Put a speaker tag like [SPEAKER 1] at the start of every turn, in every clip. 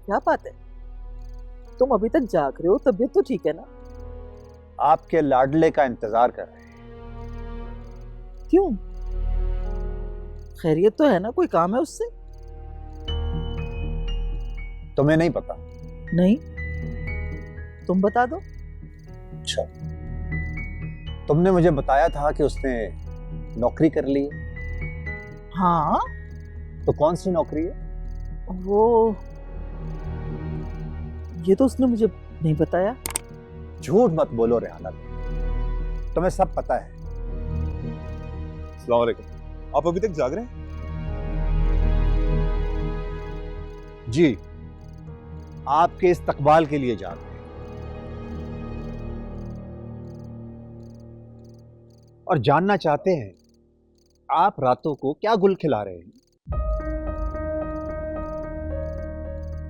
[SPEAKER 1] क्या बात है, तुम अभी तक जाग रहे हो? तबीयत तो ठीक है ना?
[SPEAKER 2] आपके लाडले का इंतजार कर रहे हैं।
[SPEAKER 1] क्यों, खैरियत तो है ना? कोई काम है उससे?
[SPEAKER 2] तुम्हें नहीं पता?
[SPEAKER 1] नहीं, तुम बता दो।
[SPEAKER 2] अच्छा, तुमने मुझे बताया था कि उसने नौकरी कर ली है।
[SPEAKER 1] हाँ,
[SPEAKER 2] तो कौन सी नौकरी है?
[SPEAKER 1] वो ये तो उसने मुझे नहीं बताया।
[SPEAKER 2] झूठ मत बोलो रेहाना, तुम्हें सब पता है।
[SPEAKER 3] अस्सलाम वालेकुम, आप अभी तक जाग रहे हैं?
[SPEAKER 2] जी, आपके इस्तकबाल के लिए जाग रहे हैं और जानना चाहते हैं आप रातों को क्या गुल खिला रहे हैं।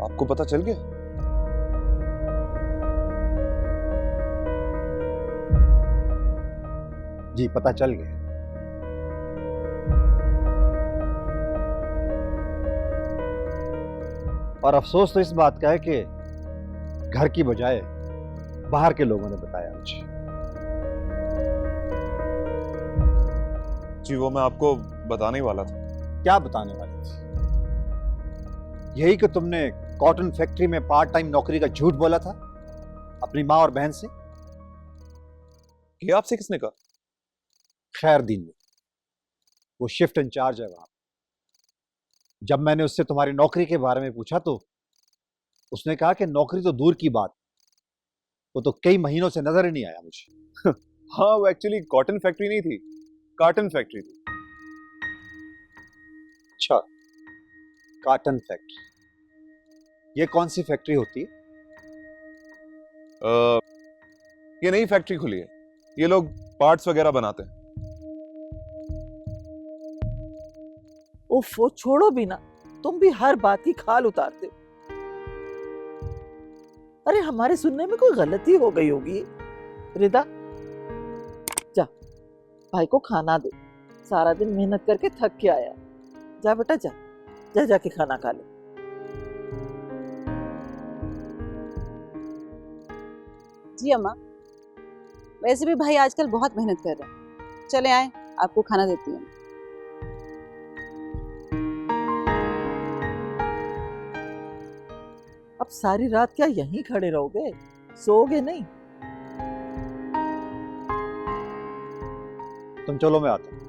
[SPEAKER 3] आपको पता चल गया?
[SPEAKER 2] जी, पता चल गया। और अफसोस तो इस बात का है कि घर की बजाय बाहर के लोगों ने बताया मुझे।
[SPEAKER 3] जी वो मैं आपको बताने ही वाला था।
[SPEAKER 2] क्या बताने वाली थी? यही कि तुमने कॉटन फैक्ट्री में पार्ट टाइम नौकरी का झूठ बोला था अपनी माँ और बहन से।
[SPEAKER 3] ये आपसे किसने कहा?
[SPEAKER 2] खैरदीन में, वो शिफ्ट इंचार्ज है वहां। जब मैंने उससे तुम्हारी नौकरी के बारे में पूछा तो उसने कहा कि नौकरी तो दूर की बात, वो तो कई महीनों से नजर ही नहीं आया मुझे।
[SPEAKER 3] हाँ वो एक्चुअली कॉटन फैक्ट्री नहीं थी, कार्टन फैक्ट्री थी।
[SPEAKER 2] अच्छा, कॉटन फैक्ट्री। ये कौन सी फैक्ट्री होती है?
[SPEAKER 3] ये नई फैक्ट्री खुली है, ये लोग पार्ट्स वगैरह बनाते हैं।
[SPEAKER 1] ओफो, छोड़ो भी ना, तुम भी हर बात की खाल उतारते हो। अरे हमारे सुनने में कोई गलती हो गई होगी। रिदा, जा भाई को खाना दे, सारा दिन मेहनत करके थक के आया। जा बेटा जा, जा जाके खाना खा ले।
[SPEAKER 4] जी अम्मा, वैसे भी भाई आजकल बहुत मेहनत कर रहे हैं। चले आए, आपको खाना देती हूँ।
[SPEAKER 1] अब सारी रात क्या यहीं खड़े रहोगे? सोओगे नहीं?
[SPEAKER 2] तुम चलो, मैं आता हूं।